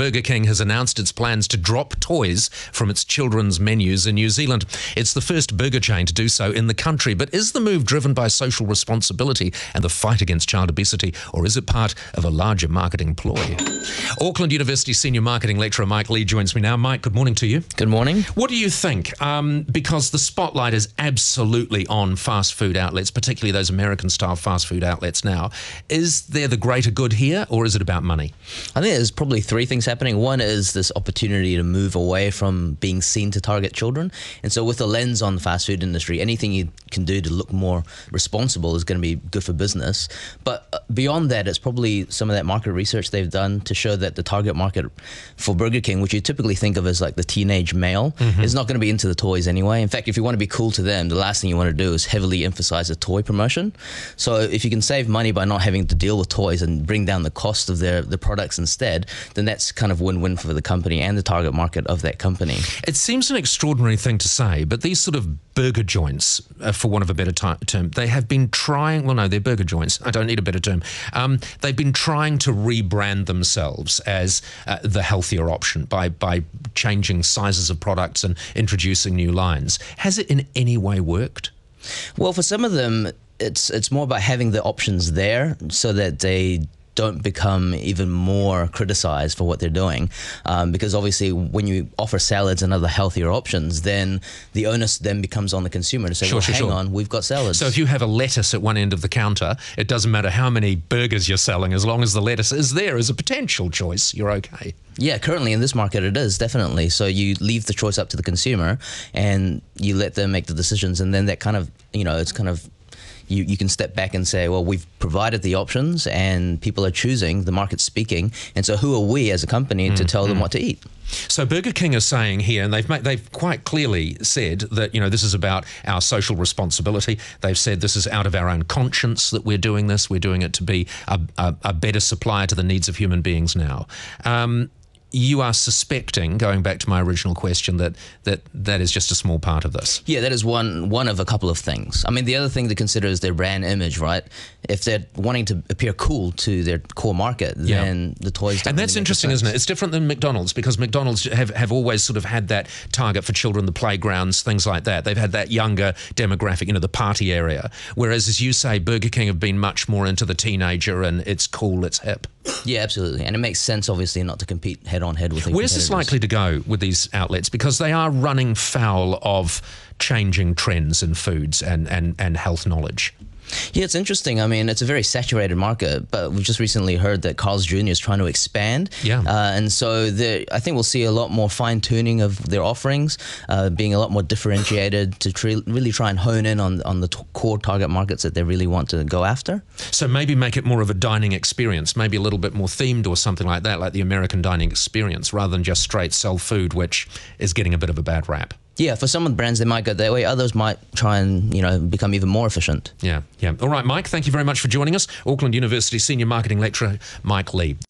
Burger King has announced its plans to drop toys from its children's menus in New Zealand. It's the first burger chain to do so in the country. But is the move driven by social responsibility and the fight against child obesity, or is it part of a larger marketing ploy? Auckland University Senior Marketing Lecturer Mike Lee joins me now. Mike, good morning to you. Good morning. What do you think? Because the spotlight is absolutely on fast food outlets, particularly those American-style fast food outlets now. Is there the greater good here, or is it about money? I think there's probably three things happening. One is this opportunity to move away from being seen to target children. And so with the lens on the fast food industry, anything you can do to look more responsible is going to be good for business. But beyond that, it's probably some of that market research they've done to show that the target market for Burger King, which you typically think of as like the teenage male, is not going to be into the toys anyway. In fact, if you want to be cool to them, the last thing you want to do is heavily emphasize a toy promotion. So if you can save money by not having to deal with toys and bring down the cost of the products instead, then that's kind of win-win for the company and the target market of that company. It seems an extraordinary thing to say, but these sort of burger joints, for want of a better term, they have been trying, well, no, they're burger joints. I don't need a better term. They've been trying to rebrand themselves as the healthier option by changing sizes of products and introducing new lines. Has it in any way worked? Well, for some of them, it's more about having the options there so that they don't become even more criticized for what they're doing, because obviously when you offer salads and other healthier options, then the onus then becomes on the consumer to say, hang on, we've got salads. So if you have a lettuce at one end of the counter, it doesn't matter how many burgers you're selling, as long as the lettuce is there as a potential choice, you're okay. Yeah, currently in this market it is, definitely. So you leave the choice up to the consumer and you let them make the decisions, and then that kind of, it's kind of, you can step back and say, well, we've provided the options and people are choosing, the market's speaking, and so who are we as a company to tell them what to eat? So Burger King is saying here, and they've quite clearly said that, this is about our social responsibility. They've said this is out of our own conscience that we're doing this. We're doing it to be a better supplier to the needs of human beings now. You are suspecting, going back to my original question, that is just a small part of this. Yeah, that is one of a couple of things. I mean, the other thing to consider is their brand image, right? If they're wanting to appear cool to their core market, then the toys don't. And that's interesting, isn't it? It's different than McDonald's, because McDonald's have always sort of had that target for children, the playgrounds, things like that. They've had that younger demographic, the party area. Whereas, as you say, Burger King have been much more into the teenager and it's cool, it's hip. Yeah, absolutely. And it makes sense, obviously, not to compete head-on-head with their Where's this likely to go with these outlets? Because they are running foul of changing trends in foods and health knowledge. Yeah, it's interesting. I mean, it's a very saturated market, but we've just recently heard that Carl's Jr. is trying to expand. Yeah. And so I think we'll see a lot more fine-tuning of their offerings, being a lot more differentiated to really try and hone in on the core target markets that they really want to go after. So maybe make it more of a dining experience, maybe a little bit more themed or something like that, like the American dining experience, rather than just straight sell food, which is getting a bit of a bad rap. Yeah, for some of the brands, they might go that way. Others might try and, become even more efficient. Yeah. All right, Mike, thank you very much for joining us. Auckland University Senior Marketing Lecturer Mike Lee.